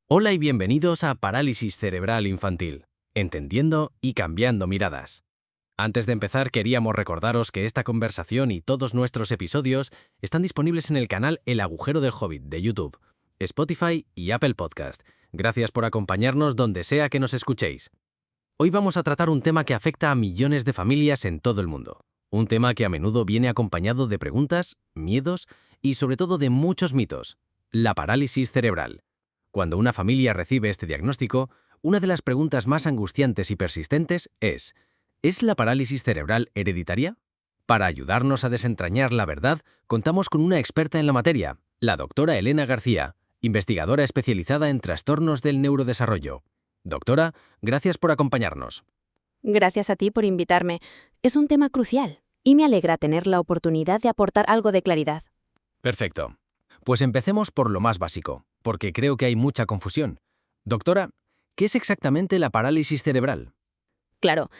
Hola y bienvenidos a Parálisis Cerebral Infantil, entendiendo y cambiando miradas. Antes de empezar, queríamos recordaros que esta conversación y todos nuestros episodios están disponibles en el canal El Agujero del Hobbit de YouTube, Spotify y Apple Podcast. Gracias por acompañarnos donde sea que nos escuchéis. Hoy vamos a tratar un tema que afecta a millones de familias en todo el mundo. Un tema que a menudo viene acompañado de preguntas, miedos y sobre todo de muchos mitos: la parálisis cerebral. Cuando una familia recibe este diagnóstico, una de las preguntas más angustiantes y persistentes ¿es la parálisis cerebral hereditaria? Para ayudarnos a desentrañar la verdad, contamos con una experta en la materia, la doctora Elena García, investigadora especializada en trastornos del neurodesarrollo. Doctora, gracias por acompañarnos. Gracias a ti por invitarme. Es un tema crucial y me alegra tener la oportunidad de aportar algo de claridad. Perfecto. Pues empecemos por lo más básico, porque creo que hay mucha confusión. Doctora, ¿qué es exactamente la parálisis cerebral? Claro,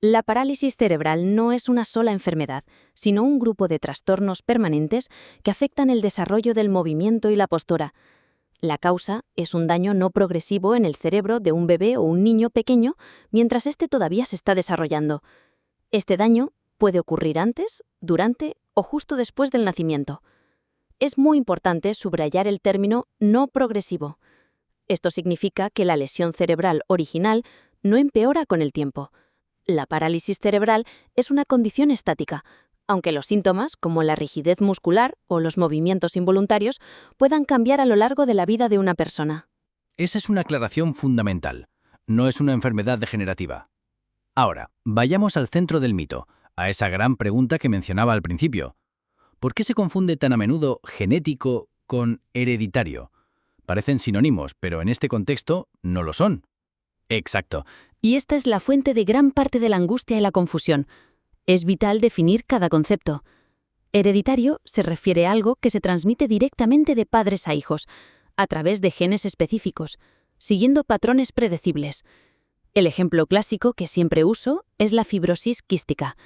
la parálisis cerebral no es una sola enfermedad, sino un grupo de trastornos permanentes que afectan el desarrollo del movimiento y la postura. La causa es un daño no progresivo en el cerebro de un bebé o un niño pequeño mientras éste todavía se está desarrollando. Este daño puede ocurrir antes, durante o justo después del nacimiento. Es muy importante subrayar el término no progresivo. Esto significa que la lesión cerebral original no empeora con el tiempo. La parálisis cerebral es una condición estática, aunque los síntomas, como la rigidez muscular o los movimientos involuntarios, puedan cambiar a lo largo de la vida de una persona. Esa es una aclaración fundamental. No es una enfermedad degenerativa. Ahora, vayamos al centro del mito, a esa gran pregunta que mencionaba al principio. ¿Por qué se confunde tan a menudo genético con hereditario? Parecen sinónimos, pero en este contexto no lo son. Exacto. Y esta es la fuente de gran parte de la angustia y la confusión. Es vital definir cada concepto. Hereditario se refiere a algo que se transmite directamente de padres a hijos, a través de genes específicos, siguiendo patrones predecibles. El ejemplo clásico que siempre uso es la fibrosis quística.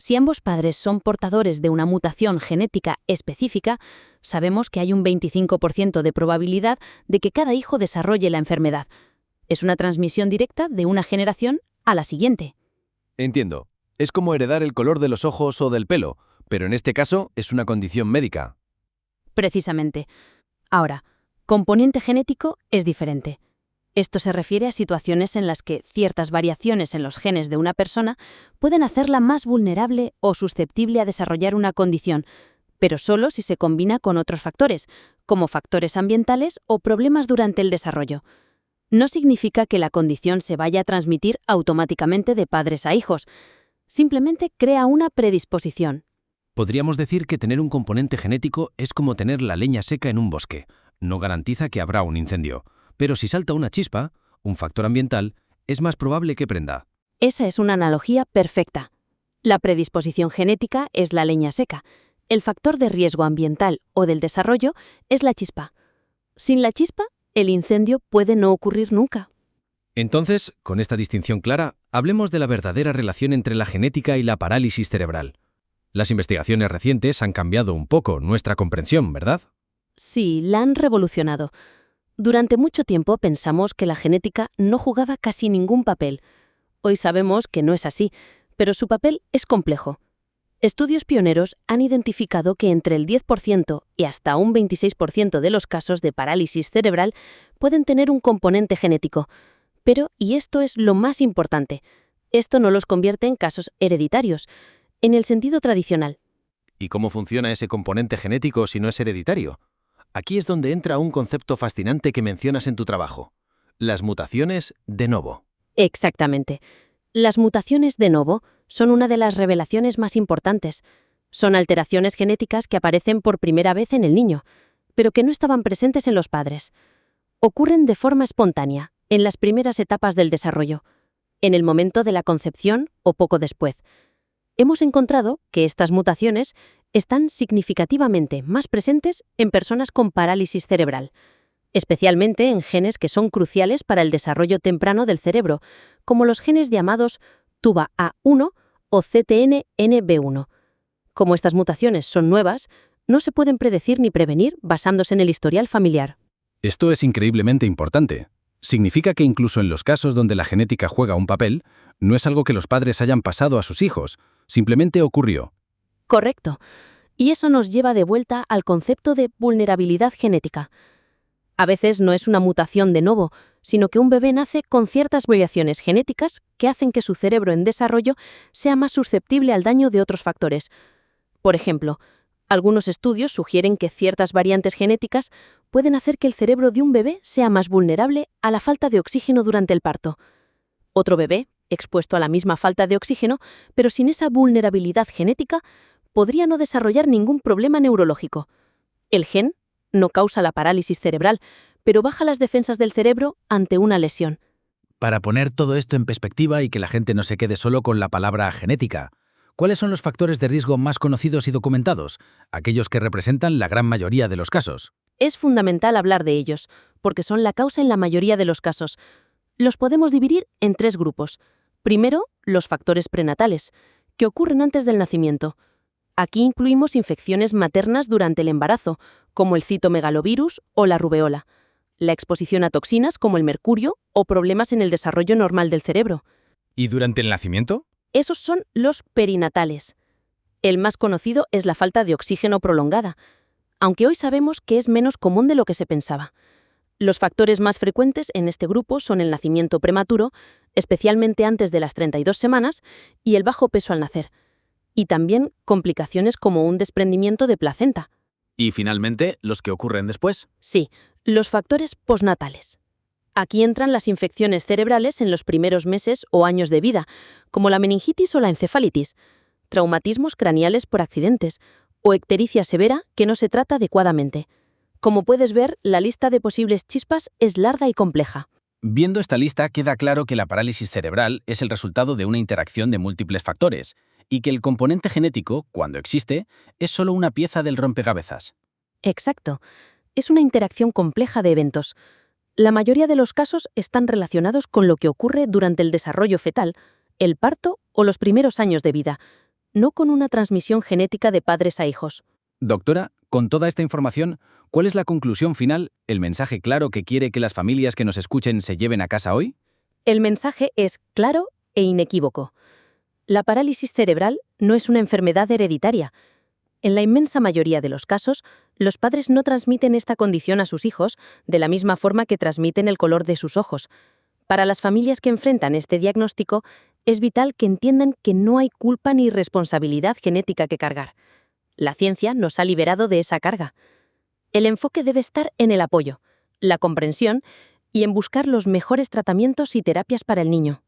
Si ambos padres son portadores de una mutación genética específica, sabemos que hay un 25% de probabilidad de que cada hijo desarrolle la enfermedad. Es una transmisión directa de una generación a la siguiente. Entiendo. Es como heredar el color de los ojos o del pelo, pero en este caso es una condición médica. Precisamente. Ahora, componente genético es diferente. Esto se refiere a situaciones en las que ciertas variaciones en los genes de una persona pueden hacerla más vulnerable o susceptible a desarrollar una condición, pero solo si se combina con otros factores, como factores ambientales o problemas durante el desarrollo. No significa que la condición se vaya a transmitir automáticamente de padres a hijos. Simplemente crea una predisposición. Podríamos decir que tener un componente genético es como tener la leña seca en un bosque. No garantiza que habrá un incendio. Pero si salta una chispa, un factor ambiental, es más probable que prenda. Esa es una analogía perfecta. La predisposición genética es la leña seca. El factor de riesgo ambiental o del desarrollo es la chispa. Sin la chispa, el incendio puede no ocurrir nunca. Entonces, con esta distinción clara, hablemos de la verdadera relación entre la genética y la parálisis cerebral. Las investigaciones recientes han cambiado un poco nuestra comprensión, ¿verdad? Sí, la han revolucionado. Durante mucho tiempo pensamos que la genética no jugaba casi ningún papel. Hoy sabemos que no es así, pero su papel es complejo. Estudios pioneros han identificado que entre el 10% y hasta un 26% de los casos de parálisis cerebral pueden tener un componente genético. Pero, y esto es lo más importante, esto no los convierte en casos hereditarios, en el sentido tradicional. ¿Y cómo funciona ese componente genético si no es hereditario? Aquí es donde entra un concepto fascinante que mencionas en tu trabajo: las mutaciones de novo. Exactamente. Las mutaciones de novo son una de las revelaciones más importantes. Son alteraciones genéticas que aparecen por primera vez en el niño, pero que no estaban presentes en los padres. Ocurren de forma espontánea, en las primeras etapas del desarrollo, en el momento de la concepción o poco después. Hemos encontrado que estas mutaciones están significativamente más presentes en personas con parálisis cerebral, especialmente en genes que son cruciales para el desarrollo temprano del cerebro, como los genes llamados TUBA-A1 o CTNNB1. Como estas mutaciones son nuevas, no se pueden predecir ni prevenir basándose en el historial familiar. Esto es increíblemente importante. Significa que incluso en los casos donde la genética juega un papel, no es algo que los padres hayan pasado a sus hijos, simplemente ocurrió. Correcto. Y eso nos lleva de vuelta al concepto de vulnerabilidad genética. A veces no es una mutación de novo, sino que un bebé nace con ciertas variaciones genéticas que hacen que su cerebro en desarrollo sea más susceptible al daño de otros factores. Por ejemplo, algunos estudios sugieren que ciertas variantes genéticas pueden hacer que el cerebro de un bebé sea más vulnerable a la falta de oxígeno durante el parto. Otro bebé, expuesto a la misma falta de oxígeno, pero sin esa vulnerabilidad genética, podría no desarrollar ningún problema neurológico. El gen no causa la parálisis cerebral, pero baja las defensas del cerebro ante una lesión. Para poner todo esto en perspectiva y que la gente no se quede solo con la palabra genética, ¿cuáles son los factores de riesgo más conocidos y documentados, aquellos que representan la gran mayoría de los casos? Es fundamental hablar de ellos, porque son la causa en la mayoría de los casos. Los podemos dividir en 3 grupos. Primero, los factores prenatales, que ocurren antes del nacimiento. Aquí incluimos infecciones maternas durante el embarazo, como el citomegalovirus o la rubeola, la exposición a toxinas como el mercurio o problemas en el desarrollo normal del cerebro. ¿Y durante el nacimiento? Esos son los perinatales. El más conocido es la falta de oxígeno prolongada, aunque hoy sabemos que es menos común de lo que se pensaba. Los factores más frecuentes en este grupo son el nacimiento prematuro, especialmente antes de las 32 semanas, y el bajo peso al nacer. Y también complicaciones como un desprendimiento de placenta. Y finalmente, los que ocurren después. Sí, los factores postnatales. Aquí entran las infecciones cerebrales en los primeros meses o años de vida, como la meningitis o la encefalitis, traumatismos craneales por accidentes o ictericia severa que no se trata adecuadamente. Como puedes ver, la lista de posibles chispas es larga y compleja. Viendo esta lista, queda claro que la parálisis cerebral es el resultado de una interacción de múltiples factores, y que el componente genético, cuando existe, es solo una pieza del rompecabezas. Exacto. Es una interacción compleja de eventos. La mayoría de los casos están relacionados con lo que ocurre durante el desarrollo fetal, el parto o los primeros años de vida, no con una transmisión genética de padres a hijos. Doctora, con toda esta información, ¿cuál es la conclusión final, el mensaje claro que quiere que las familias que nos escuchen se lleven a casa hoy? El mensaje es claro e inequívoco. La parálisis cerebral no es una enfermedad hereditaria. En la inmensa mayoría de los casos, los padres no transmiten esta condición a sus hijos de la misma forma que transmiten el color de sus ojos. Para las familias que enfrentan este diagnóstico, es vital que entiendan que no hay culpa ni responsabilidad genética que cargar. La ciencia nos ha liberado de esa carga. El enfoque debe estar en el apoyo, la comprensión y en buscar los mejores tratamientos y terapias para el niño.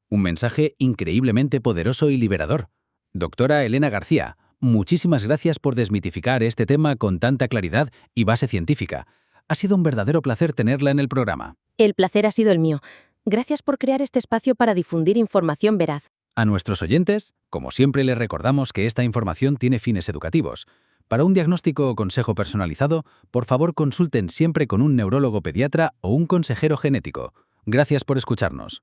Un mensaje increíblemente poderoso y liberador. Doctora Elena García, muchísimas gracias por desmitificar este tema con tanta claridad y base científica. Ha sido un verdadero placer tenerla en el programa. El placer ha sido el mío. Gracias por crear este espacio para difundir información veraz. A nuestros oyentes, como siempre, les recordamos que esta información tiene fines educativos. Para un diagnóstico o consejo personalizado, por favor consulten siempre con un neurólogo pediatra o un consejero genético. Gracias por escucharnos.